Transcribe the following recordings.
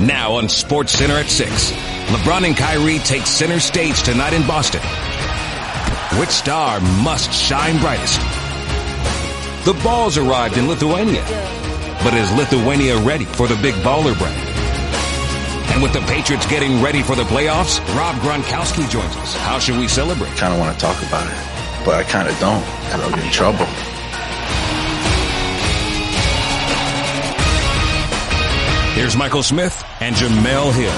Now on SportsCenter at 6, LeBron and Kyrie take center stage tonight in Boston. Which star must shine brightest? The balls arrived in Lithuania. But is Lithuania ready for the big baller brand? And with the Patriots getting ready for the playoffs, Rob Gronkowski joins us. How should we celebrate? I kind of want to talk about it, but I kind of don't, because I'll get in trouble. Here's Michael Smith and Jemele Hill.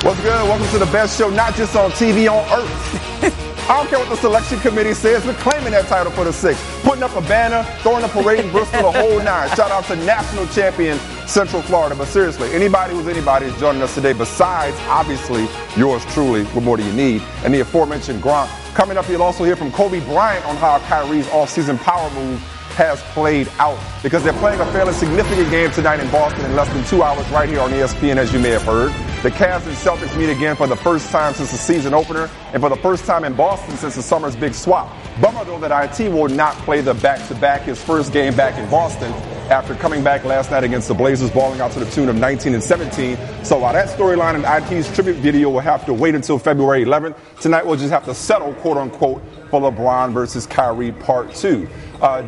What's good? Welcome to the best show, not just on TV, on Earth. I don't care what the selection committee says. We're claiming that title for the Six. Putting up a banner, throwing a parade in Bristol, the whole nine. Shout out to national champion Central Florida. But seriously, anybody who's anybody is joining us today besides, obviously, yours truly. What more do you need? And the aforementioned Gronk. Coming up, you'll also hear from Kobe Bryant on how Kyrie's offseason power move has played out, because they're playing a fairly significant game tonight in Boston in less than 2 hours right here on ESPN, as you may have heard. The Cavs and Celtics meet again for the first time since the season opener and for the first time in Boston since the summer's big swap. Bummer, though, that IT will not play the back-to-back, his first game back in Boston after coming back last night against the Blazers, balling out to the tune of 19 and 17. So while that storyline in IT's tribute video will have to wait until February 11th, tonight we'll just have to settle, quote-unquote, for LeBron versus Kyrie Part 2.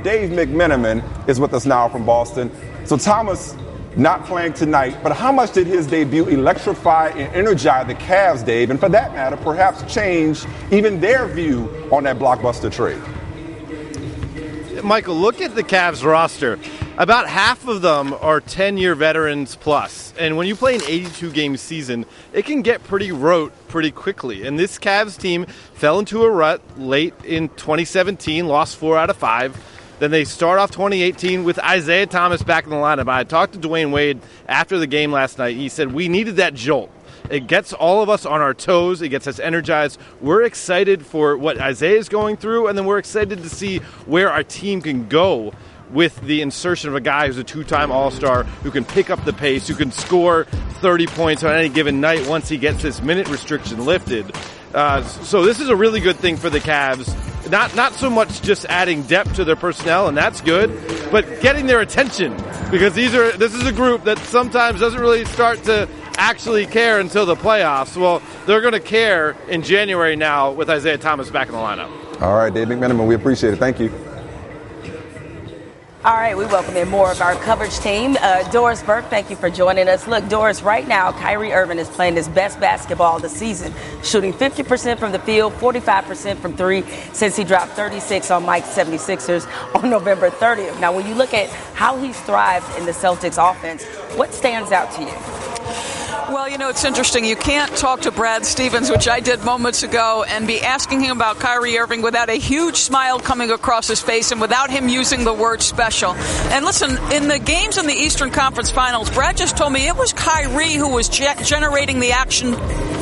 Dave McMenamin is with us now from Boston. So Thomas not playing tonight, but how much did his debut electrify and energize the Cavs, Dave, and for that matter, perhaps change even their view on that blockbuster trade? Michael, look at the Cavs roster. About half of them are 10-year veterans plus. And when you play an 82-game season, it can get pretty rote pretty quickly. And this Cavs team fell into a rut late in 2017, lost 4 out of 5. Then they start off 2018 with Isaiah Thomas back in the lineup. I talked to Dwayne Wade after the game last night. He said, we needed that jolt. It gets all of us on our toes. It gets us energized. We're excited for what Isaiah is going through, and then we're excited to see where our team can go with the insertion of a guy who's a 2-time All-Star, who can pick up the pace, who can score 30 points on any given night once he gets this minute restriction lifted. So this is a really good thing for the Cavs. Not so much just adding depth to their personnel, and that's good, but getting their attention, because this is a group that sometimes doesn't really start to actually care until the playoffs. Well, they're going to care in January now with Isaiah Thomas back in the lineup. All right, Dave McMenamin, we appreciate it. Thank you. All right, we welcome in more of our coverage team. Doris Burke, thank you for joining us. Look, Doris, right now, Kyrie Irving is playing his best basketball of the season, shooting 50% from the field, 45% from three, since he dropped 36 on Mike's 76ers on November 30th. Now, when you look at how he's thrived in the Celtics offense, what stands out to you? Well, you know, it's interesting. You can't talk to Brad Stevens, which I did moments ago, and be asking him about Kyrie Irving without a huge smile coming across his face and without him using the word special. And listen, in the games in the Eastern Conference Finals, Brad just told me it was Kyrie who was generating the action,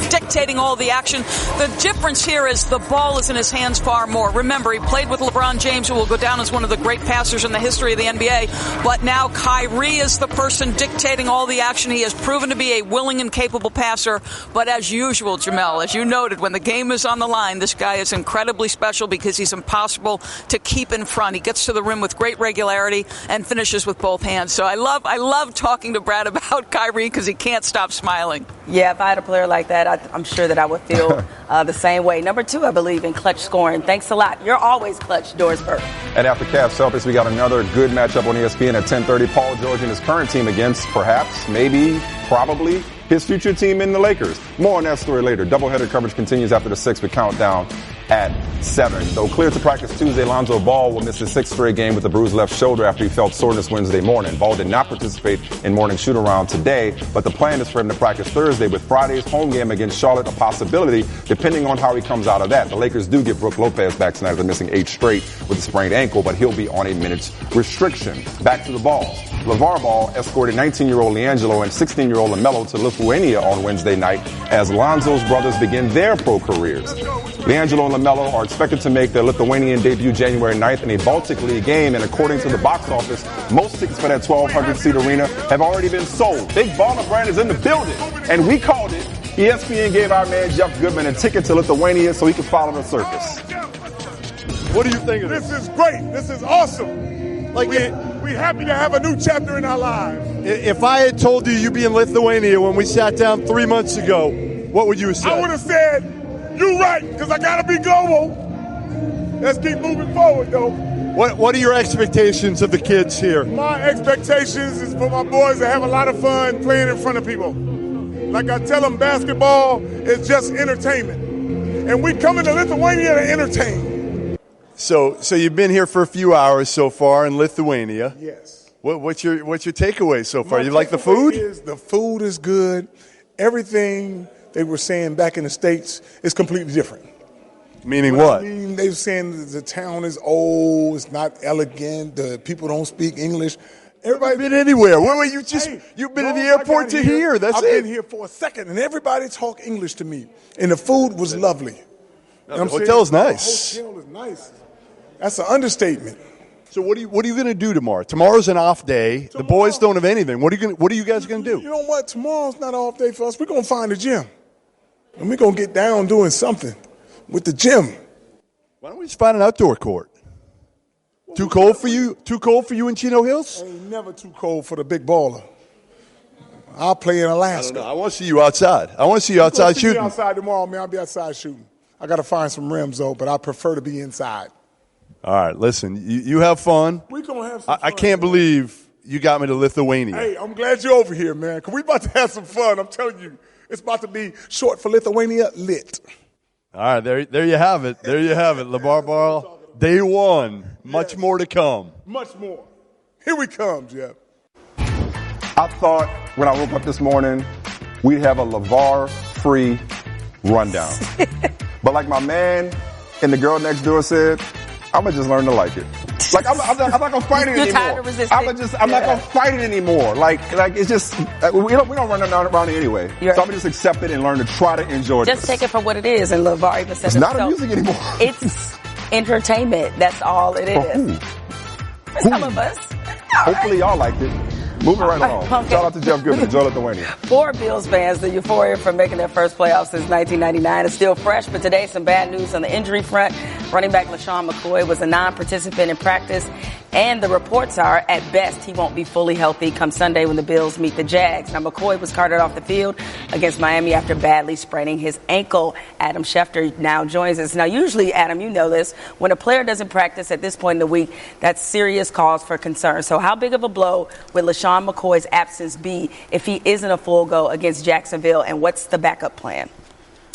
dictating all the action. The difference here is the ball is in his hands far more. Remember, he played with LeBron James, who will go down as one of the great passers in the history of the NBA. But now Kyrie is the person dictating all the action. He has proven to be a willing and capable passer. But as usual, Jemele, as you noted, when the game is on the line, this guy is incredibly special because he's impossible to keep in front. He gets to the rim with great regularity and finishes with both hands. So I love talking to Brad about Kyrie because he can't stop smiling. Yeah, if I had a player like that, I'm sure that I would feel the same way. Number 2, I believe, in clutch scoring. Thanks a lot. You're always clutch, Doris Burke. And after Cavs Celtics, we got another good matchup on ESPN at 10:30. Paul George and his current team against perhaps, maybe, probably his future team in the Lakers. More on that story later. Doubleheader coverage continues after the 6 with countdown at 7. Though cleared to practice Tuesday, Lonzo Ball will miss his 6th straight game with a bruised left shoulder after he felt soreness Wednesday morning. Ball did not participate in morning shoot-around today, but the plan is for him to practice Thursday, with Friday's home game against Charlotte a possibility, depending on how he comes out of that. The Lakers do get Brook Lopez back tonight after missing 8 straight with a sprained ankle, but he'll be on a minutes restriction. Back to the Balls. LeVar Ball escorted 19-year-old LiAngelo and 16-year-old LaMelo to Lithuania on Wednesday night as Lonzo's brothers begin their pro careers. LiAngelo and LaMelo are expected to make their Lithuanian debut January 9th in a Baltic League game, and according to the box office, most tickets for that 1,200-seat arena have already been sold. Big Baller Brand is in the building, and we called it. ESPN gave our man Jeff Goodman a ticket to Lithuania so he could follow the circus. What do you think of this? This is great. This is awesome. We're happy to have a new chapter in our lives. If I had told you you'd be in Lithuania when we sat down 3 months ago, what would you have said? I would have said, "You right," because I got to be global. Let's keep moving forward, though. What are your expectations of the kids here? My expectations is for my boys to have a lot of fun playing in front of people. Like I tell them, basketball is just entertainment. And we come into Lithuania to entertain. So you've been here for a few hours so far in Lithuania. Yes. What's your takeaway so far? You like the food? The food is good. Everything they were saying back in the States is completely different. Meaning what? I mean, they were saying the town is old, it's not elegant, the people don't speak English. Everybody been anywhere. Where were you you've been in the airport to here. That's I've it. been here for a second, and everybody talked English to me. And the food was lovely. The hotel's nice. The hotel is nice. That's an understatement. So what are you going to do tomorrow? Tomorrow's an off day. The boys don't have anything. What are you guys going to do? You know what? Tomorrow's not an off day for us. We're going to find a gym. And we're going to get down doing something with the gym. Why don't we just find an outdoor court? Too cold for you? Too cold for you in Chino Hills? Ain't never too cold for the big baller. I'll play in Alaska. I don't know. I want to see you outside. I want to see you outside shooting. I'll be outside tomorrow, man. I'll be outside shooting. I got to find some rims, though, but I prefer to be inside. All right, listen. You have fun. We're going to have some fun. I can't believe you got me to Lithuania. Hey, I'm glad you're over here, man, because we about to have some fun. I'm telling you. It's about to be short for Lithuania, lit. All right, there you have it. There you have it. LeBron Ball, day one. Much more to come. Much more. Here we come, Jeff. I thought when I woke up this morning, we'd have a LeVar-free rundown. But like my man and the girl next door said, I'm going to just learn to like it. Like, I'm not going to fight it anymore. You're tired of resisting. I'm not going to fight it anymore. Like it's just, we don't run around it anyway. So I'm going to just accept it and learn to try to enjoy it. Just take it for what it is. And LeVar even said it's not music anymore. It's entertainment. That's all it is. For some of us. Hopefully y'all liked it. Moving right along. Shout out to Jeff Goodman. Enjoy Lithuania. For Bills fans, the euphoria from making their first playoffs since 1999 is still fresh, but today some bad news on the injury front. Running back LaShawn McCoy was a non-participant in practice, and the reports are, at best, he won't be fully healthy come Sunday when the Bills meet the Jags. Now, McCoy was carted off the field against Miami after badly spraining his ankle. Adam Schefter now joins us. Now, usually, Adam, you know this, when a player doesn't practice at this point in the week, that's serious cause for concern. So how big of a blow would LaShawn McCoy's absence be if he isn't a full go against Jacksonville, and what's the backup plan?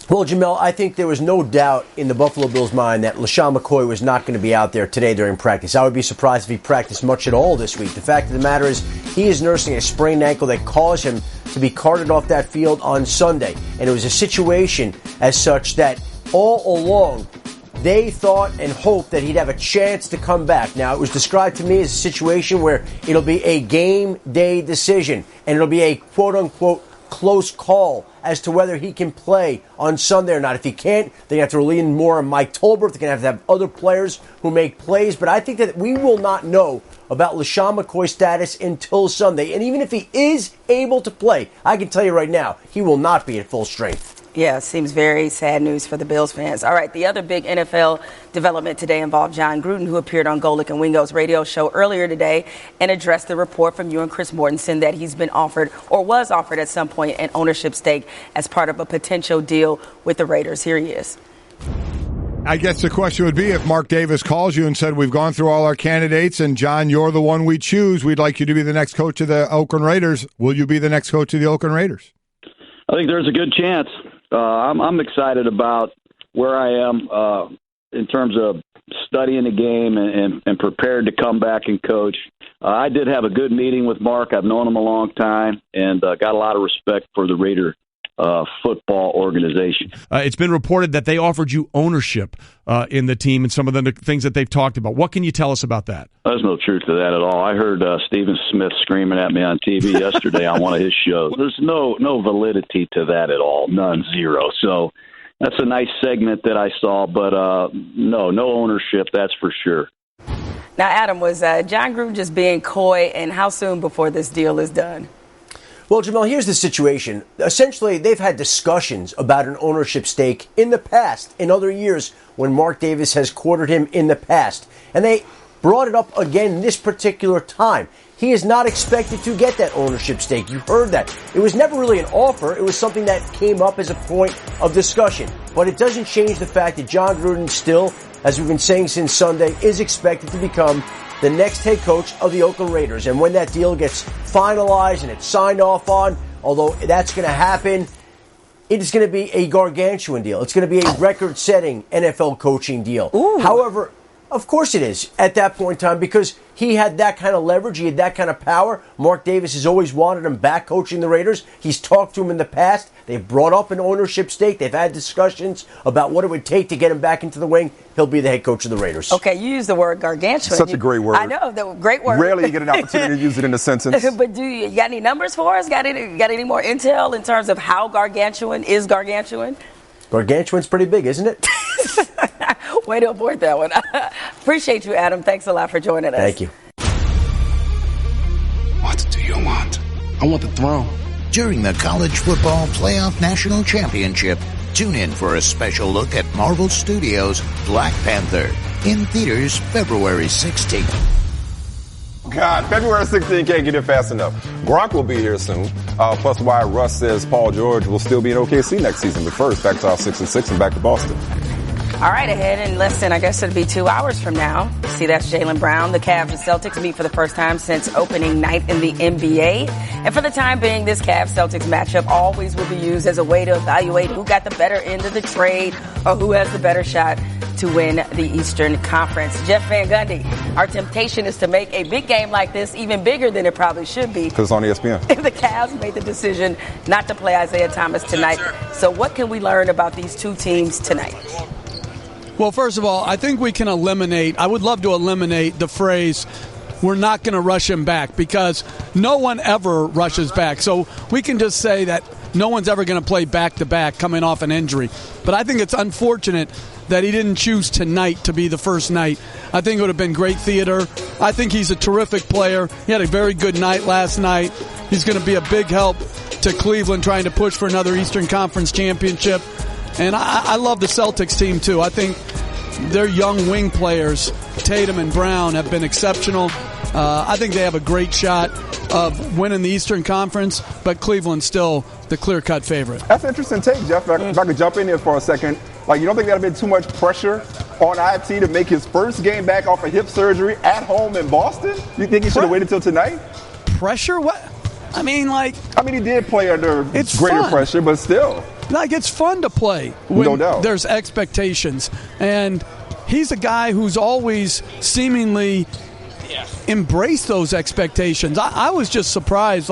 Well, Jemele, I think there was no doubt in the Buffalo Bills' mind that LaShawn McCoy was not going to be out there today during practice. I would be surprised if he practiced much at all this week. The fact of the matter is he is nursing a sprained ankle that caused him to be carted off that field on Sunday. And it was a situation as such that all along they thought and hoped that he'd have a chance to come back. Now, it was described to me as a situation where it'll be a game day decision and it'll be a quote-unquote close call as to whether he can play on Sunday or not. If he can't, they have to lean more on Mike Tolbert. They're going to have other players who make plays. But I think that we will not know about LaShawn McCoy's status until Sunday. And even if he is able to play, I can tell you right now, he will not be at full strength. Yeah, seems very sad news for the Bills fans. All right, the other big NFL development today involved John Gruden, who appeared on Golick and Wingo's radio show earlier today and addressed the report from you and Chris Mortensen that he's been offered or was offered at some point an ownership stake as part of a potential deal with the Raiders. Here he is. I guess the question would be if Mark Davis calls you and said, we've gone through all our candidates and, John, you're the one we choose. We'd like you to be the next coach of the Oakland Raiders. Will you be the next coach of the Oakland Raiders? I think there's a good chance. I'm excited about where I am in terms of studying the game and prepared to come back and coach. I did have a good meeting with Mark. I've known him a long time and got a lot of respect for the Raider football organization. It's been reported that they offered you ownership in the team and some of the things that they've talked about. What can you tell us about that? There's no truth to that at all. I heard Stephen Smith screaming at me on TV yesterday on one of his shows. There's no validity to that at all. None, zero. So that's a nice segment that I saw, but no ownership, that's for sure. Now, Adam, was John Gruden just being coy, and how soon before this deal is done? Well, Jemele, here's the situation. Essentially, they've had discussions about an ownership stake in the past, in other years, when Mark Davis has courted him in the past. And they brought it up again this particular time. He is not expected to get that ownership stake. You heard that. It was never really an offer. It was something that came up as a point of discussion. But it doesn't change the fact that John Gruden still, as we've been saying since Sunday, is expected to become the next head coach of the Oakland Raiders. And when that deal gets finalized and it's signed off on, although that's going to happen, it is going to be a gargantuan deal. It's going to be a record-setting NFL coaching deal. Ooh. However, of course it is at that point in time because he had that kind of leverage. He had that kind of power. Mark Davis has always wanted him back coaching the Raiders. He's talked to him in the past. They've brought up an ownership stake. They've had discussions about what it would take to get him back into the wing. He'll be the head coach of the Raiders. Okay, you use the word gargantuan. Such a great word. I know, the great word. Rarely you get an opportunity to use it in a sentence. But do you got any numbers for us? Got any more intel in terms of how gargantuan is gargantuan? Gargantuan's pretty big, isn't it? Way to avoid that one. Appreciate you, Adam. Thanks a lot for joining us. Thank you. What do you want? I want the throne. During the College Football Playoff National Championship, tune in for a special look at Marvel Studios' Black Panther in theaters February 16th. God, February 16th can't get here fast enough. Gronk will be here soon. Plus, why Russ says Paul George will still be in OKC next season. But first, back to our 6-6 and back to Boston. All right, ahead in less than, I guess it'll be 2 hours from now. See, that's Jaylen Brown. The Cavs and Celtics meet for the first time since opening night in the NBA. And for the time being, this Cavs-Celtics matchup always will be used as a way to evaluate who got the better end of the trade or who has the better shot to win the Eastern Conference. Jeff Van Gundy, our temptation is to make a big game like this even bigger than it probably should be. Because it's on ESPN. The Cavs made the decision not to play Isaiah Thomas tonight. So what can we learn about these two teams tonight? Well, first of all, I think we can I would love to eliminate the phrase, we're not going to rush him back, because no one ever rushes back. So we can just say that no one's ever going to play back-to-back coming off an injury. But I think it's unfortunate that he didn't choose tonight to be the first night. I think it would have been great theater. I think he's a terrific player. He had a very good night last night. He's going to be a big help to Cleveland trying to push for another Eastern Conference championship. And I love the Celtics team, too. I think their young wing players, Tatum and Brown, have been exceptional. I think they have a great shot of winning the Eastern Conference, but Cleveland's still the clear-cut favorite. That's an interesting take, Jeff. If I could jump in here for a second. Like, you don't think that would have been too much pressure on IT to make his first game back off of hip surgery at home in Boston? You think he should have waited till tonight? Pressure? What? I mean, he did play under greater pressure, but still. It's fun to play when no doubt. There's expectations. And he's a guy who's always seemingly embraced those expectations. I was just surprised.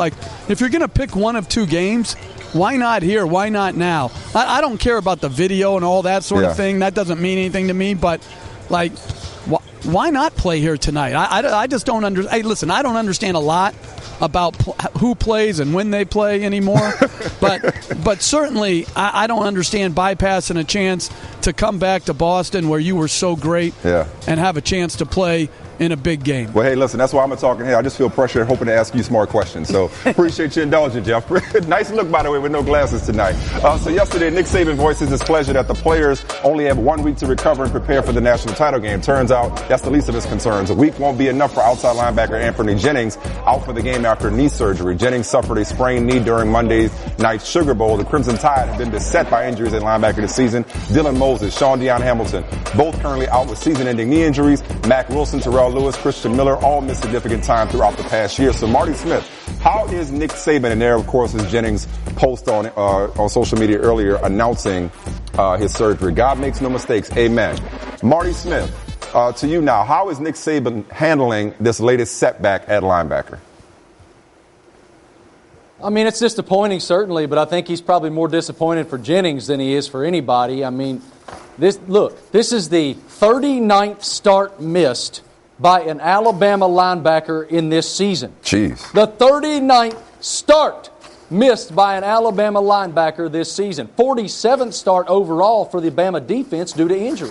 If you're going to pick one of two games, why not here? Why not now? I don't care about the video and all that sort of thing. That doesn't mean anything to me. But, why not play here tonight? I just don't understand. Hey, listen, I don't understand a lot about who plays and when they play anymore. but certainly I don't understand bypassing a chance to come back to Boston where you were so great and have a chance to play in a big game. Well, hey, listen, that's why I'm talking here. I just feel pressure hoping to ask you smart questions. So appreciate you indulging, Jeff. Nice look, by the way, with no glasses tonight. So yesterday, Nick Saban voiced his displeasure that the players only have 1 week to recover and prepare for the national title game. Turns out that's the least of his concerns. A week won't be enough for outside linebacker Anthony Jennings, out for the game after knee surgery. Jennings suffered a sprained knee during Monday night's Sugar Bowl. The Crimson Tide have been beset by injuries at linebacker this season. Dylan Moses, Sean Deion Hamilton, both currently out with season-ending knee injuries. Mack Wilson, Terrell Lewis, Christian Miller all missed significant time throughout the past year. So Marty Smith, how is Nick Saban, and there of course is Jennings' post on social media earlier announcing his surgery. God makes no mistakes. Amen. Marty Smith, to you now, how is Nick Saban handling this latest setback at linebacker? I mean, it's disappointing, certainly, but I think he's probably more disappointed for Jennings than he is for anybody. I mean, this is the 39th start missed by an Alabama linebacker in this season. Jeez. The 39th start missed by an Alabama linebacker this season. 47th start overall for the Bama defense due to injury.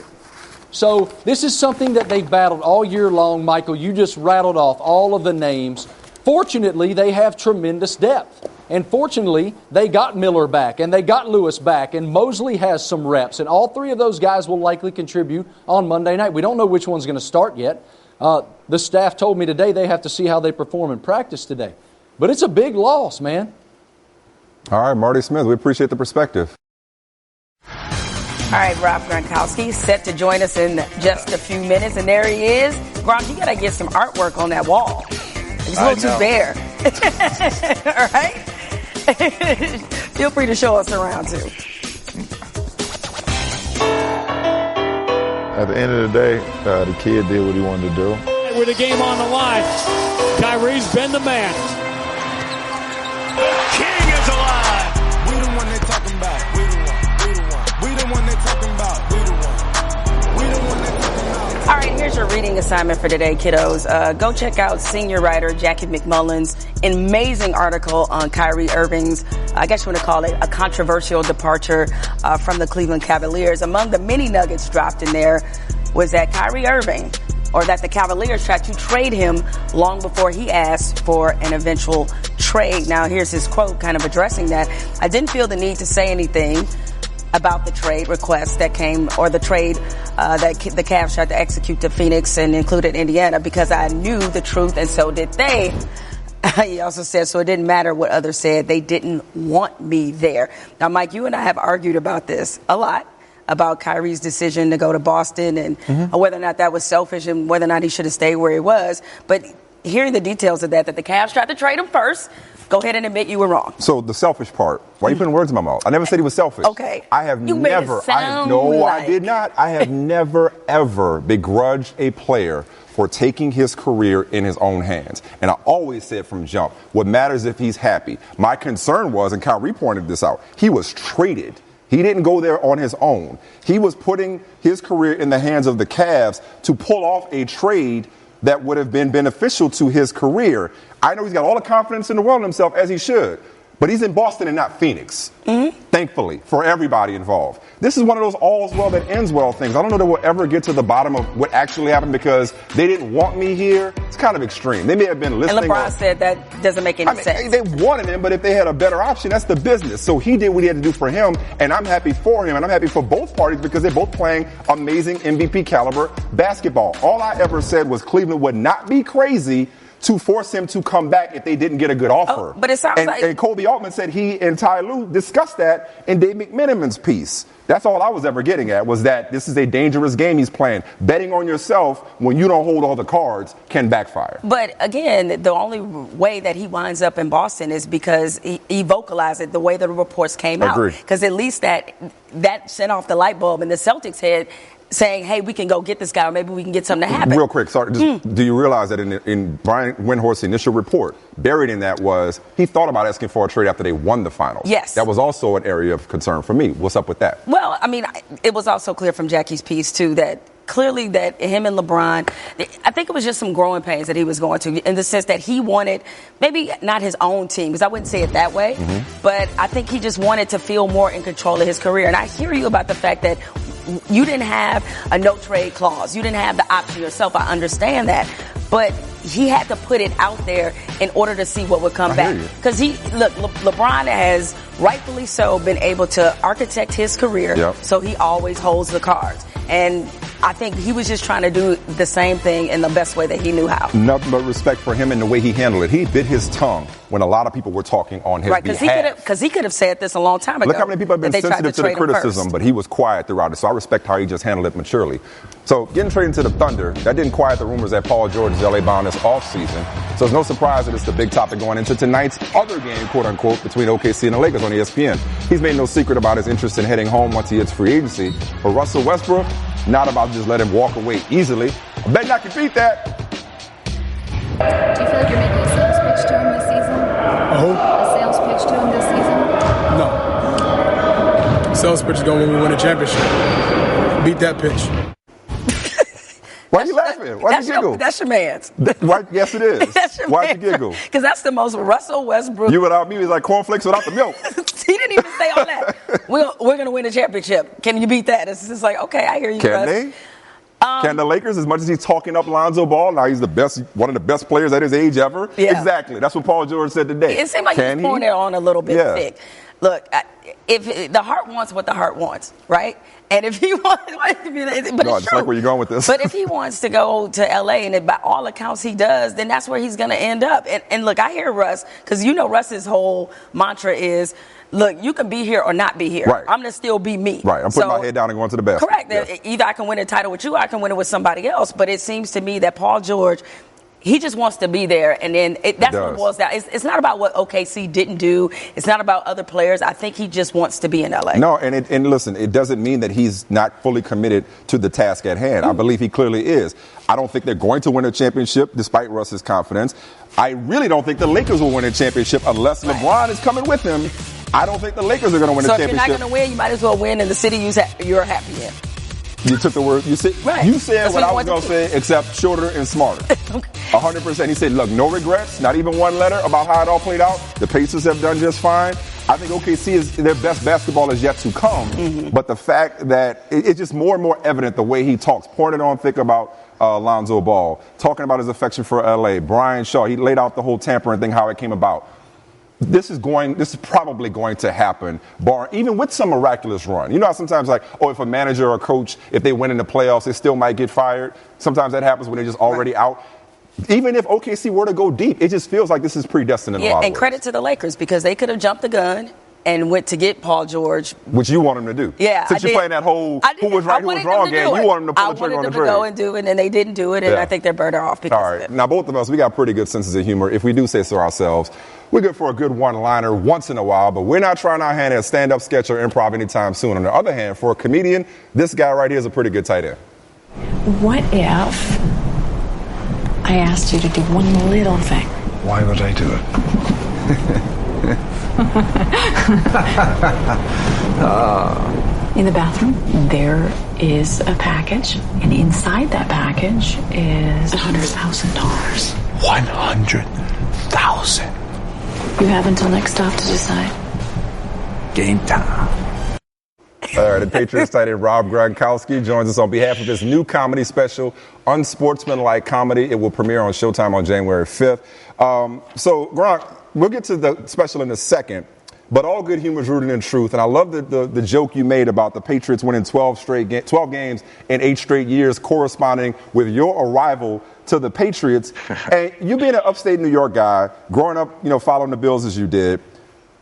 So this is something that they've battled all year long. Michael, you just rattled off all of the names. Fortunately, they have tremendous depth. And fortunately, they got Miller back, and they got Lewis back, and Mosley has some reps. And all three of those guys will likely contribute on Monday night. We don't know which one's going to start yet. The staff told me today they have to see how they perform in practice today. But it's a big loss, man. All right, Marty Smith, we appreciate the perspective. All right, Rob Gronkowski set to join us in just a few minutes, and there he is. Gronk, you got to get some artwork on that wall. It's a little too bare. All right? Feel free to show us around, too. At the end of the day, the kid did what he wanted to do. With the game on the line, Kyrie's been the man. The king is alive. We the one they talking about. We the one. We the one they talking about. We the one. We the one they talking about. All right, here's your reading assignment for today, kiddos. Go check out senior writer Jackie McMullen's amazing article on Kyrie Irving's, I guess you want to call it a controversial departure from the Cleveland Cavaliers. Among the many nuggets dropped in there was that Kyrie Irving, or that the Cavaliers tried to trade him long before he asked for an eventual trade. Now, here's his quote kind of addressing that. I didn't feel the need to say anything about the trade request that came, or the trade that the Cavs tried to execute to Phoenix and included Indiana, because I knew the truth and so did they. He also said, so it didn't matter what others said. They didn't want me there. Now, Mike, you and I have argued about this a lot, about Kyrie's decision to go to Boston and whether or not that was selfish and whether or not he should have stayed where he was. But hearing the details of that the Cavs tried to trade him first, go ahead and admit you were wrong. So the selfish part, why are you putting words in my mouth? I never said he was selfish. Okay. I have you never, I did not. I have never, ever begrudged a player for taking his career in his own hands. And I always said from jump, what matters if he's happy. My concern was, and Kyrie pointed this out, he was traded. He didn't go there on his own. He was putting his career in the hands of the Cavs to pull off a trade that would have been beneficial to his career. I know he's got all the confidence in the world in himself, as he should, but he's in Boston and not Phoenix, thankfully, for everybody involved. This is one of those all's well that ends well things. I don't know that we'll ever get to the bottom of what actually happened because they didn't want me here. It's kind of extreme. They may have been listening. And LeBron said that doesn't make any sense. They wanted him, but if they had a better option, that's the business. So he did what he had to do for him, and I'm happy for him, and I'm happy for both parties because they're both playing amazing MVP caliber basketball. All I ever said was Cleveland would not be crazy to force him to come back if they didn't get a good offer. Oh, but it sounds like... And Kobe Altman said he and Ty Lue discussed that in Dave McMenamin's piece. That's all I was ever getting at, was that this is a dangerous game he's playing. Betting on yourself when you don't hold all the cards can backfire. But again, the only way that he winds up in Boston is because he vocalized it the way the reports came out. Because at least that sent off the light bulb in the Celtics' head, saying, hey, we can go get this guy, or maybe we can get something to happen. Real quick, sorry. Do you realize that in Brian Windhorst's initial report, buried in that was he thought about asking for a trade after they won the finals? Yes. That was also an area of concern for me. What's up with that? Well, I mean, it was also clear from Jackie's piece, too, that clearly that him and LeBron, I think it was just some growing pains that he was going to, in the sense that he wanted, maybe not his own team, because I wouldn't say it that way, but I think he just wanted to feel more in control of his career. And I hear you about the fact that you didn't have a no-trade clause. You didn't have the option yourself. I understand that. But he had to put it out there in order to see what would come back. Because LeBron has, rightfully so, been able to architect his career, so he always holds the cards. And I think he was just trying to do the same thing in the best way that he knew how. Nothing but respect for him and the way he handled it. He bit his tongue when a lot of people were talking on his behalf. Because he could have said this a long time ago. Look how many people have been sensitive to the criticism, but he was quiet throughout it. So I respect how he just handled it maturely. So getting traded to the Thunder, that didn't quiet the rumors that Paul George is LA bound this offseason. So it's no surprise that it's the big topic going into tonight's other game, quote unquote, between OKC and the Lakers on ESPN. He's made no secret about his interest in heading home once he hits free agency. But Russell Westbrook, not about to just let him walk away easily. I bet I can beat that. Do you feel like you're making a sales pitch to him this season? A sales pitch to him this season? No. The sales pitch is going when we win a championship. Beat that pitch. Why are you laughing? Why did you giggle? That's your man's. Yes, it is. Why'd you giggle? Because that's the most Russell Westbrook. You without me is like cornflakes without the milk. He didn't even say all that. We're going to win a championship. Can you beat that? It's just like, okay, I hear you. Can they? Can the Lakers, as much as he's talking up Lonzo Ball, now he's the best, one of the best players at his age ever? Yeah. Exactly. That's what Paul George said today. It seemed like he's pouring it on a little bit thick. look, if the heart wants what the heart wants, right? And if he wants, but no, it's like where you're going with this. But if he wants to go to LA, and by all accounts he does, then that's where he's going to end up. And look, I hear Russ, because Russ's whole mantra is, look, you can be here or not be here. Right. I'm going to still be me. Right. I'm putting my head down and going to the best. Correct. Yes. Either I can win a title with you or I can win it with somebody else. But it seems to me that Paul George, he just wants to be there, and then that's what it boils down. It's not about what OKC didn't do. It's not about other players. I think he just wants to be in LA. No, and listen, it doesn't mean that he's not fully committed to the task at hand. I believe he clearly is. I don't think they're going to win a championship, despite Russ's confidence. I really don't think the Lakers will win a championship unless LeBron is coming with them. I don't think the Lakers are going to win a championship. So if you're not going to win, you might as well win in the city you're happy in. You took the word. You said right. You said what I was going to say, except shorter and smarter. 100%. He said, look, no regrets, not even one letter about how it all played out. The Pacers have done just fine. I think OKC is their best basketball is yet to come. Mm-hmm. But the fact that it's just more and more evident the way he talks, pouring it on thick about Lonzo Ball, talking about his affection for LA, Brian Shaw. He laid out the whole tampering thing, how it came about. This is probably going to happen, even with some miraculous run. You know how sometimes if a manager or a coach, if they win in the playoffs, they still might get fired. Sometimes that happens when they're just already out. Even if OKC were to go deep, it just feels like this is predestined in a lot of ways. And credit to the Lakers, because they could have jumped the gun and went to get Paul George. Which you want him to do. Yeah, Since you're playing that whole who was right, who was wrong game, you want him to pull the trigger on the trade. I wanted them to go and do it, and they didn't do it, and I think they're better off because of it. Now, both of us, we got pretty good senses of humor. If we do say so ourselves, we're good for a good one-liner once in a while, but we're not trying our hand at a stand-up sketch or improv anytime soon. On the other hand, for a comedian, this guy right here is a pretty good tight end. What if I asked you to do one little thing? Why would I do it? In the bathroom, there is a package, and inside that package is $100,000. 100,000. You have until next stop to decide. Game time. All right, the Patriots tight end Rob Gronkowski joins us on behalf of his new comedy special, Unsportsmanlike Comedy. It will premiere on Showtime on January 5th. So, Gronk, we'll get to the special in a second, but all good humor is rooted in truth. And I love the joke you made about the Patriots winning 12 games in 8 straight years, corresponding with your arrival to the Patriots. And you being an upstate New York guy, growing up, following the Bills as you did,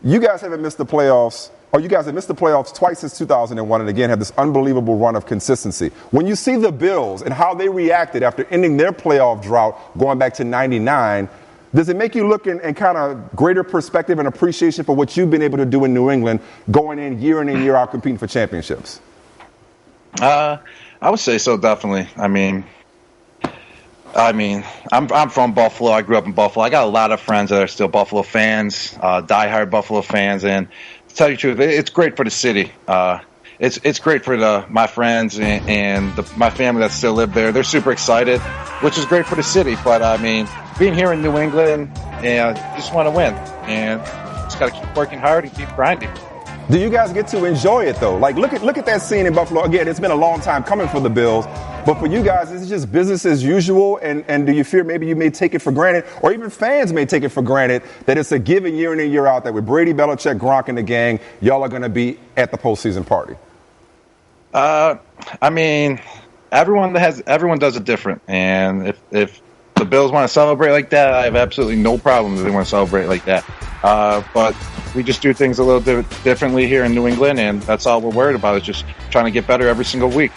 you guys haven't missed the playoffs. You guys have missed the playoffs twice since 2001 and again have this unbelievable run of consistency. When you see the Bills and how they reacted after ending their playoff drought going back to 99, does it make you look in kind of greater perspective and appreciation for what you've been able to do in New England going in and year out competing for championships? I would say so, definitely. I mean, I'm from Buffalo. I grew up in Buffalo. I got a lot of friends that are still Buffalo fans, diehard Buffalo fans, and to tell you the truth, it's great for the city. It's great for my friends and my family that still live there. They're super excited, which is great for the city. But I mean, being here in New England, just want to win, and just got to keep working hard and keep grinding. Do you guys get to enjoy it though? Like look at that scene in Buffalo. Again, it's been a long time coming for the Bills, but for you guys, is it just business as usual? And do you fear maybe you may take it for granted, or even fans may take it for granted that it's a given year in and year out that with Brady, Belichick, Gronk, and the gang, y'all are going to be at the postseason party? I mean, everyone does it different, and if the Bills want to celebrate like that, I have absolutely no problem if they want to celebrate like that. But we just do things a little differently here in New England, and that's all we're worried about is just trying to get better every single week.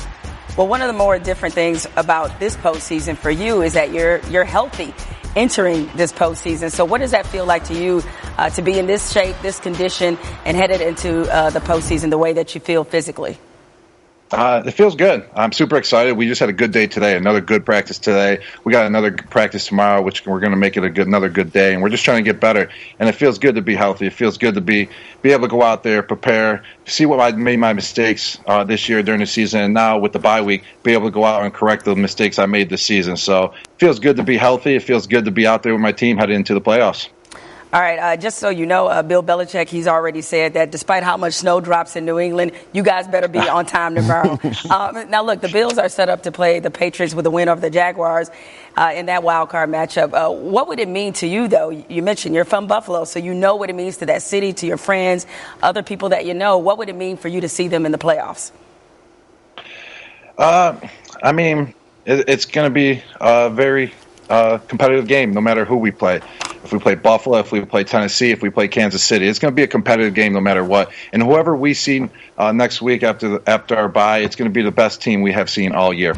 Well, one of the more different things about this postseason for you is that you're healthy entering this postseason. So what does that feel like to you to be in this shape, this condition, and headed into the postseason the way that you feel physically? It feels good. I'm super excited. We just had a good day today, another good practice today. We got another practice tomorrow, which we're going to make it another good day. And we're just trying to get better. And it feels good to be healthy. It feels good to be able to go out there, prepare, see what I made my mistakes this year during the season. And now with the bye week, be able to go out and correct the mistakes I made this season. So it feels good to be healthy. It feels good to be out there with my team heading into the playoffs. All right, just so you know, Bill Belichick, he's already said that despite how much snow drops in New England, you guys better be on time tomorrow. Now, look, the Bills are set up to play the Patriots with a win over the Jaguars in that wild card matchup. What would it mean to you, though? You mentioned you're from Buffalo, so you know what it means to that city, to your friends, other people that you know. What would it mean for you to see them in the playoffs? I mean, it's going to be a very competitive game no matter who we play. If we play Buffalo, if we play Tennessee, if we play Kansas City, it's going to be a competitive game no matter what. And whoever we see next week after our bye, it's going to be the best team we have seen all year.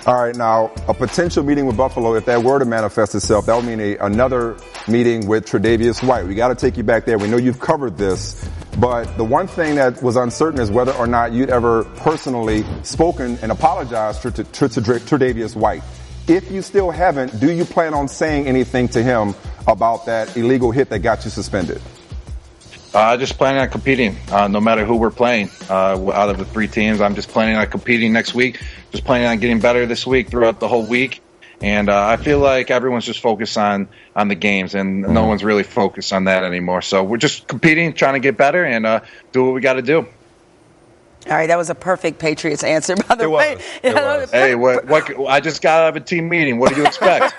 All right, now, a potential meeting with Buffalo, if that were to manifest itself, that would mean another meeting with Tre'Davious White. We got to take you back there. We know you've covered this, but the one thing that was uncertain is whether or not you'd ever personally spoken and apologized to Tre'Davious White. If you still haven't, do you plan on saying anything to him about that illegal hit that got you suspended? Just planning on competing, no matter who we're playing. Out of the three teams, I'm just planning on competing next week. Just planning on getting better this week throughout the whole week. And I feel like everyone's just focused on the games, and no one's really focused on that anymore. So we're just competing, trying to get better, and do what we got to do. All right, that was a perfect Patriots answer, by the way. It was. Hey, what? I just got out of a team meeting. What do you expect?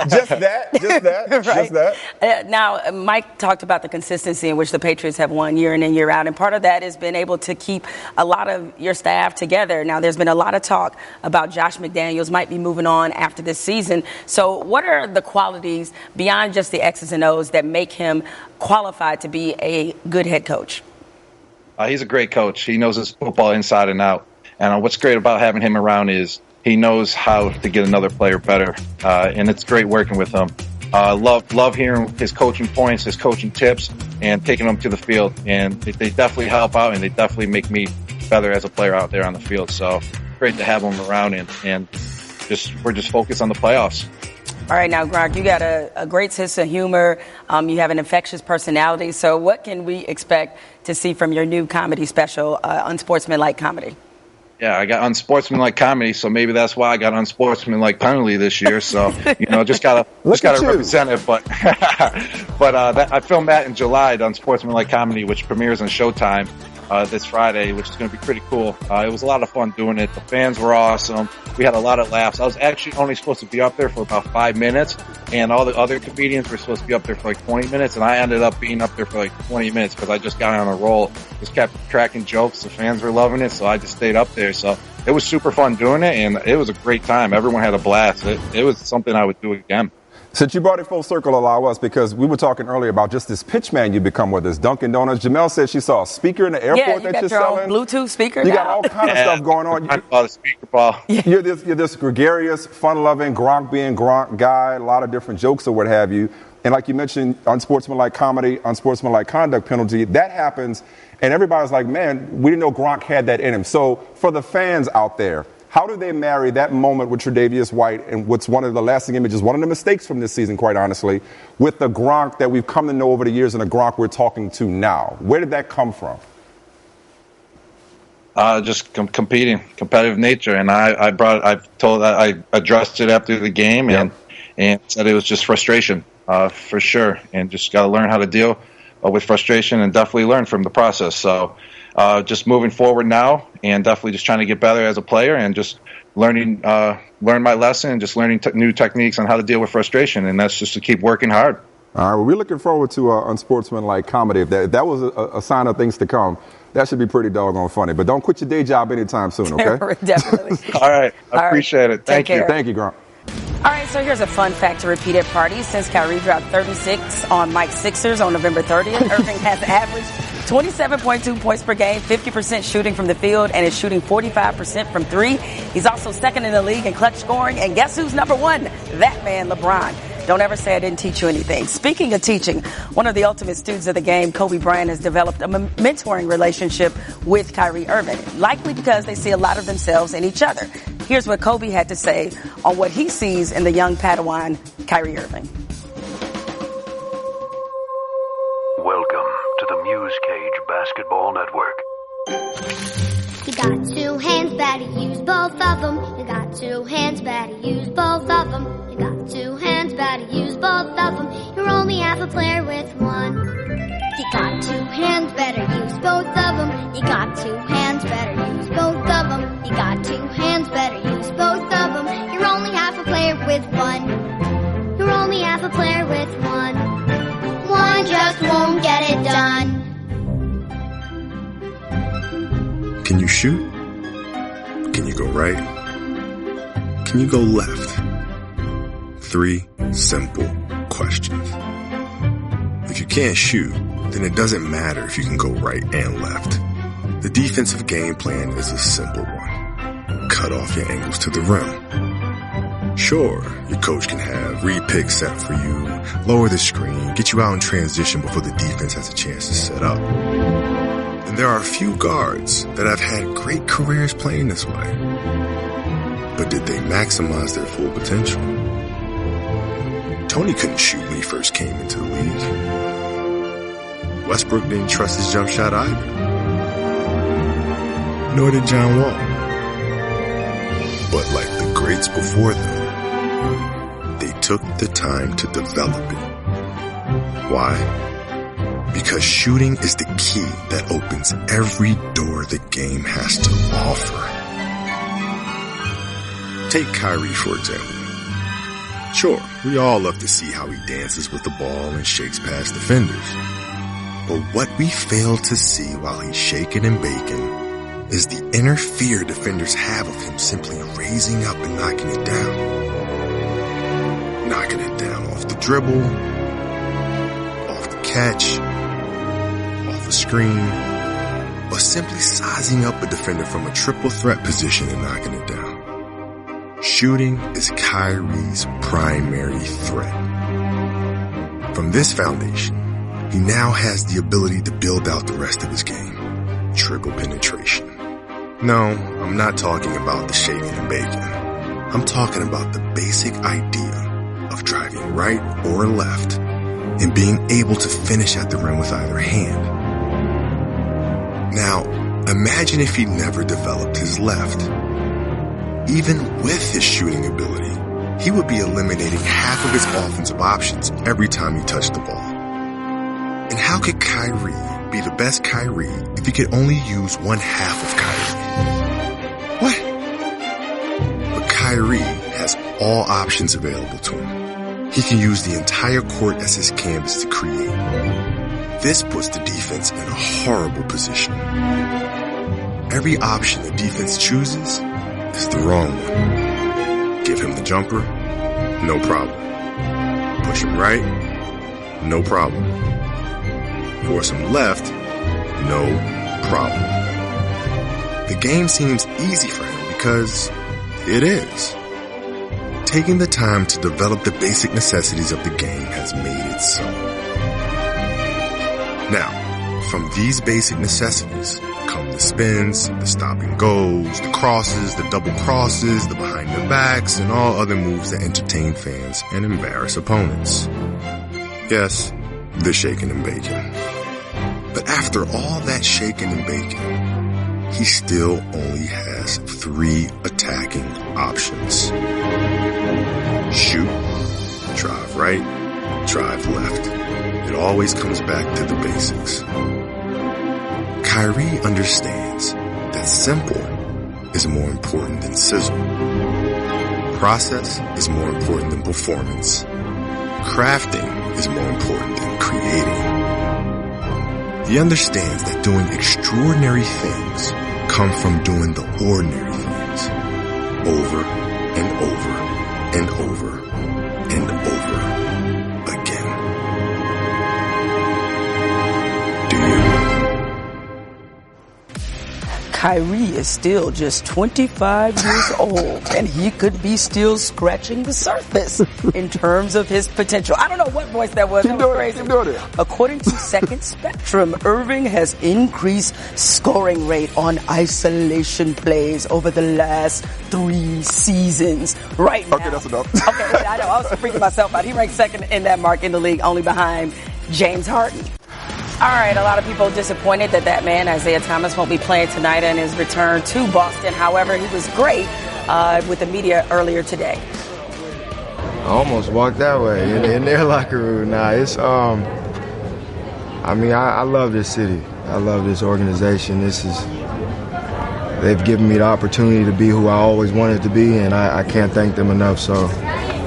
Just that. Right. Just that. Now, Mike talked about the consistency in which the Patriots have won year in and year out, and part of that has been able to keep a lot of your staff together. Now, there's been a lot of talk about Josh McDaniels might be moving on after this season. So what are the qualities beyond just the X's and O's that make him qualified to be a good head coach? He's a great coach. He knows his football inside and out. And what's great about having him around is he knows how to get another player better. And it's great working with him. Love hearing his coaching points, his coaching tips, and taking them to the field. And they definitely help out, and they definitely make me better as a player out there on the field. So great to have him around, and we're just focused on the playoffs. All right, now, Gronk, you got a great sense of humor. You have an infectious personality. So what can we expect to see from your new comedy special, Unsportsmanlike Comedy? Yeah, I got Unsportsmanlike Comedy, so maybe that's why I got Unsportsmanlike Penalty this year. So, just gotta represent it. But I filmed that in July, the Unsportsmanlike Comedy, which premieres on Showtime this Friday, which is going to be pretty cool. It was a lot of fun doing it. The fans were awesome. We had a lot of laughs. I was actually only supposed to be up there for about 5 minutes, and all the other comedians were supposed to be up there for like 20 minutes, and I ended up being up there for like 20 minutes because I just got on a roll, just kept cracking jokes. The fans were loving it, so I just stayed up there. So it was super fun doing it, and it was a great time. Everyone had a blast. It was something I would do again. Since you brought it full circle, allow us, because we were talking earlier about just this pitch man you become with us, Dunkin' Donuts. Jemele said she saw a speaker in the airport that you're selling. Own Bluetooth speaker. You got all kind of stuff going on. I call it speaker ball. You're this gregarious, fun-loving, Gronk being Gronk guy, a lot of different jokes or what have you. And like you mentioned, unsportsmanlike comedy, unsportsmanlike conduct penalty, that happens. And everybody's like, man, we didn't know Gronk had that in him. So for the fans out there, how do they marry that moment with Tre'Davious White and what's one of the lasting images, one of the mistakes from this season, quite honestly, with the Gronk that we've come to know over the years and the Gronk we're talking to now? Where did that come from? Just competing, competitive nature. And I addressed it after the game and said it was just frustration, for sure. And just got to learn how to deal with frustration and definitely learn from the process. So just moving forward now and definitely just trying to get better as a player and just learn my lesson and just learning new techniques on how to deal with frustration. And that's just to keep working hard. All right, well, we're looking forward to unsportsmanlike comedy. If that was a sign of things to come, that should be pretty doggone funny. But don't quit your day job anytime soon, okay? Definitely. All right, I appreciate it. Thank you. Thank you, Gronk. All right, so here's a fun fact to repeat at parties. Since Kyrie dropped 36 on Mike's Sixers on November 30th, Irving has averaged 27.2 points per game, 50% shooting from the field, and is shooting 45% from three. He's also second in the league in clutch scoring. And guess who's number one? That man, LeBron. Don't ever say I didn't teach you anything. Speaking of teaching, one of the ultimate students of the game, Kobe Bryant, has developed a mentoring relationship with Kyrie Irving, likely because they see a lot of themselves in each other. Here's what Kobe had to say on what he sees in the young Padawan, Kyrie Irving. Welcome to the Muse Cage Basketball Network. You got two hands, better use both of them. You got two hands, better use both of them. You got two hands, better use both of them. You're only half a player with one. You got two hands, better use both of them. You got two hands, better use both of them. You got two hands, better use both of them. You're only half a player with one. You're only half a player with one. One just won't get it done. Can you shoot? Can you go right? Can you go left? 3 simple questions. If you can't shoot, then it doesn't matter if you can go right and left. The defensive game plan is a simple one. Cut off your angles to the rim. Sure, your coach can have read pick set for you, lower the screen, get you out in transition before the defense has a chance to set up. And there are a few guards that have had great careers playing this way. But did they maximize their full potential? Tony couldn't shoot when he first came into the league. Westbrook didn't trust his jump shot either. Nor did John Wall. But like the greats before them, they took the time to develop it. Why? Because shooting is the key that opens every door the game has to offer. Take Kyrie, for example. Sure, we all love to see how he dances with the ball and shakes past defenders. But what we fail to see while he's shaking and baking is the inner fear defenders have of him simply raising up and knocking it down. Knocking it down off the dribble, off the catch, off a screen, or simply sizing up a defender from a triple threat position and knocking it down. Shooting is Kyrie's primary threat. From this foundation, he now has the ability to build out the rest of his game. Dribble penetration. No, I'm not talking about the shaking and baking. I'm talking about the basic idea of driving right or left and being able to finish at the rim with either hand. Now, imagine if he never developed his left. Even with his shooting ability, he would be eliminating half of his offensive options every time he touched the ball. And how could Kyrie be the best Kyrie if he could only use one half of Kyrie? What? But Kyrie has all options available to him. He can use the entire court as his canvas to create. This puts the defense in a horrible position. Every option the defense chooses is the wrong one. Give him the jumper, no problem. Push him right, no problem. Force him left, no problem. The game seems easy for him because it is. Taking the time to develop the basic necessities of the game has made it so. Now, from these basic necessities come the spins, the stop and goes, the crosses, the double crosses, the behind the backs, and all other moves that entertain fans and embarrass opponents. Yes, the shaking and baking. But after all that shaking and baking, he still only has 3 attacking options. Shoot, drive right, drive left. It always comes back to the basics. Kyrie understands that simple is more important than sizzle. Process is more important than performance. Crafting is more important than creating. He understands that doing extraordinary things come from doing the ordinary things over and over and over and over again. Do you? Kyrie is still just 25 years old, and he could be still scratching the surface in terms of his potential. I don't know what voice that was. That was crazy. According to Second Spectrum, Irving has increased scoring rate on isolation plays over the last 3 seasons. Right now. Okay, that's enough. Okay, wait, I know. I was freaking myself out. He ranked second in that mark in the league, only behind James Harden. All right, a lot of people disappointed that man, Isaiah Thomas, won't be playing tonight in his return to Boston. However, he was great with the media earlier today. almost walked that way in their locker room. Nah, it's I mean, I love this city. I love this organization. They've given me the opportunity to be who I always wanted to be, and I can't thank them enough. So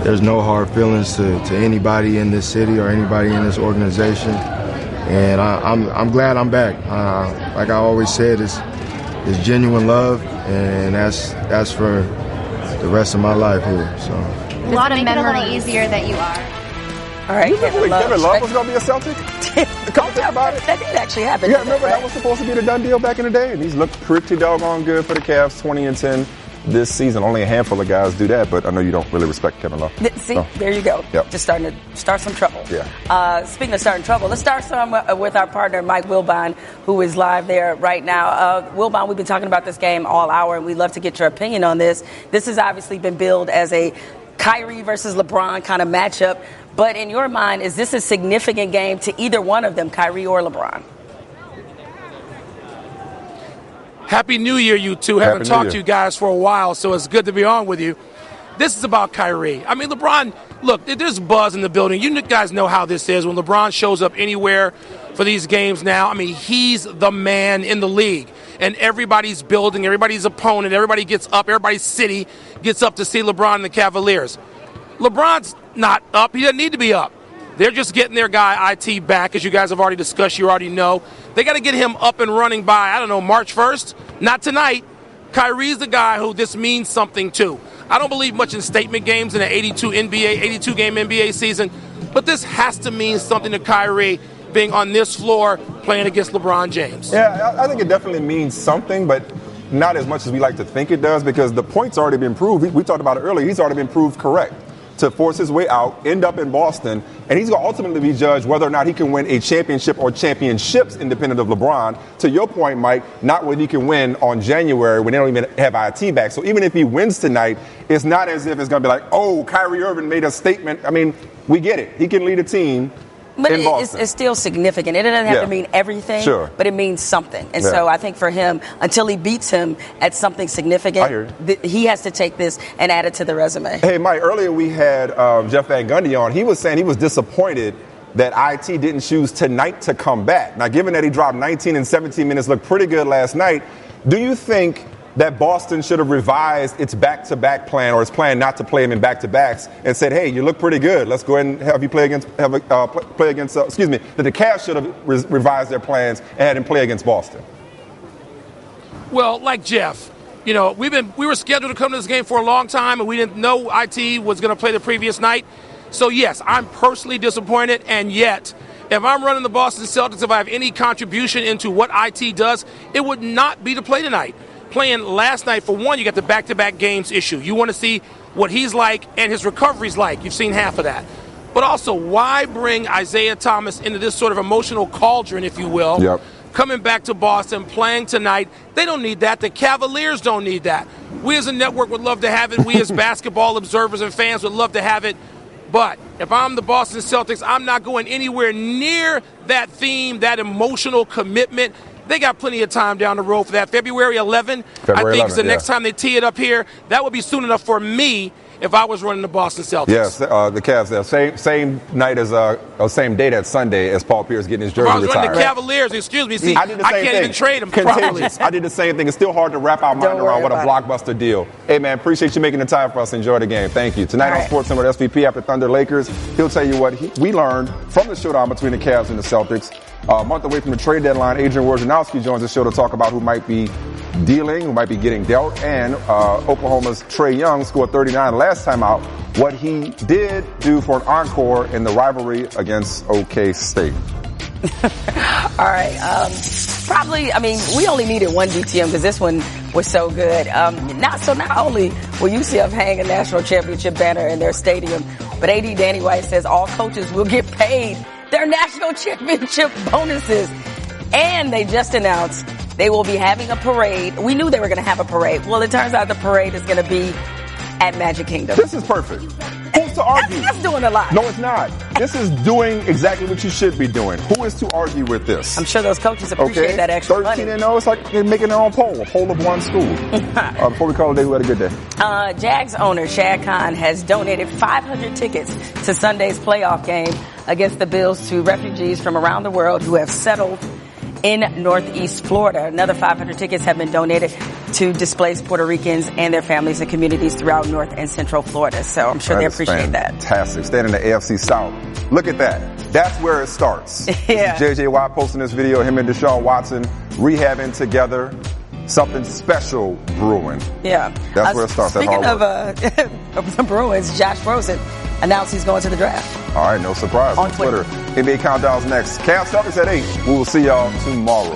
there's no hard feelings to anybody in this city or anybody in this organization. And I'm glad I'm back. Like I always said, it's genuine love, and that's for the rest of my life here. So a lot of memories. Easier that you are. All right, Kevin Love was going to be a Celtic? Come think about it. That did actually happen. Yeah, remember that was supposed to be the done deal back in the day, and he's looked pretty doggone good for the Cavs, 20-10 this season. Only a handful of guys do that, but I know you don't really respect Kevin Love. See, there you go. Yep. Just starting to start some trouble. Yeah. Speaking of starting trouble, let's start some with our partner Mike Wilbon, who is live there right now. Wilbon, we've been talking about this game all hour, and we'd love to get your opinion on this. This has obviously been billed as a Kyrie versus LeBron kind of matchup. But in your mind, is this a significant game to either one of them, Kyrie or LeBron? Happy New Year, you two. Haven't talked to you guys for a while, so it's good to be on with you. This is about Kyrie. I mean, LeBron, look, there's buzz in the building. You guys know how this is when LeBron shows up anywhere for these games now. I mean, he's the man in the league. And everybody's building, everybody's opponent, everybody gets up, everybody's city gets up to see LeBron and the Cavaliers. LeBron's not up. He doesn't need to be up. They're just getting their guy IT back, as you guys have already discussed. You already know. They got to get him up and running by, I don't know, March 1st. Not tonight. Kyrie's the guy who this means something to. I don't believe much in statement games in an 82-game NBA season, but this has to mean something to Kyrie being on this floor playing against LeBron James. Yeah, I think it definitely means something, but not as much as we like to think it does, because the point's already been proved. We talked about it earlier. He's already been proved correct to force his way out, end up in Boston, and he's going to ultimately be judged whether or not he can win a championship or championships independent of LeBron. To your point, Mike, not whether he can win on January when they don't even have IT back. So even if he wins tonight, it's not as if it's going to be like, oh, Kyrie Irving made a statement. I mean, we get it. He can lead a team. But it's still significant. It doesn't have to mean everything, but it means something. And so I think for him, until he beats him at something significant, he has to take this and add it to the resume. Hey, Mike, earlier we had Jeff Van Gundy on. He was saying he was disappointed that IT didn't choose tonight to come back. Now, given that he dropped 19 and 17 minutes, looked pretty good last night, do you think that Boston should have revised its back-to-back plan, or its plan not to play him in back-to-backs, and said, hey, you look pretty good. Let's go ahead and have you play against, that the Cavs should have revised their plans and had him play against Boston? Well, like Jeff, we were scheduled to come to this game for a long time, and we didn't know IT was going to play the previous night. So, yes, I'm personally disappointed, and yet, if I'm running the Boston Celtics, if I have any contribution into what IT does, it would not be to play tonight. Playing last night, for one, you got the back-to-back games issue. You want to see what he's like and his recovery's like. You've seen half of that. But also, why bring Isaiah Thomas into this sort of emotional cauldron, if you will, coming back to Boston, playing tonight? They don't need that. The Cavaliers don't need that. We as a network would love to have it. We as basketball observers and fans would love to have it. But if I'm the Boston Celtics, I'm not going anywhere near that theme, that emotional commitment. They got plenty of time down the road for that. February 11, I think it's the next time they tee it up here. That would be soon enough for me if I was running the Boston Celtics. Yes, the Cavs there. Same night as same date as Sunday as Paul Pierce getting his jersey retired. If I was running the Cavaliers, excuse me, see, I can't even trade them properly. I did the same thing. It's still hard to wrap our mind around what a blockbuster deal. Hey, man, appreciate you making the time for us to enjoy the game. Thank you. Tonight on SportsCenter with SVP after Thunder Lakers, he'll tell you what we learned from the showdown between the Cavs and the Celtics. A month away from the trade deadline, Adrian Wojnarowski joins the show to talk about who might be dealing, who might be getting dealt, and Oklahoma's Trae Young scored 39 last time out. What he did do for an encore in the rivalry against OK State. All right. We only needed one DTM because this one was so good. Not only will UCF hang a national championship banner in their stadium, but AD Danny White says all coaches will get paid their national championship bonuses. And they just announced they will be having a parade. We knew they were going to have a parade. Well, it turns out the parade is going to be at Magic Kingdom. This is perfect. Full Who's to argue? That's doing a lot. No, it's not. This is doing exactly what you should be doing. Who is to argue with this? I'm sure those coaches appreciate that extra 13 money. 13-0, it's like they're making their own poll, a poll of one school. Before we call it a day, we had a good day. Jags owner Shad Khan has donated 500 tickets to Sunday's playoff game against the Bills to refugees from around the world who have settled in Northeast Florida. Another 500 tickets have been donated to displaced Puerto Ricans and their families and communities throughout North and Central Florida. So I'm sure they appreciate that. Fantastic. Staying in the AFC South. Look at that. That's where it starts. Yeah. This is J.J. Watt posting this video, him and Deshaun Watson rehabbing together. Something special brewing. Yeah. That's where it starts. Speaking of the Bruins, Josh Rosen announced he's going to the draft. All right, no surprise. On Twitter. NBA Countdown's next. Cavs Celtics at 8. We will see y'all tomorrow.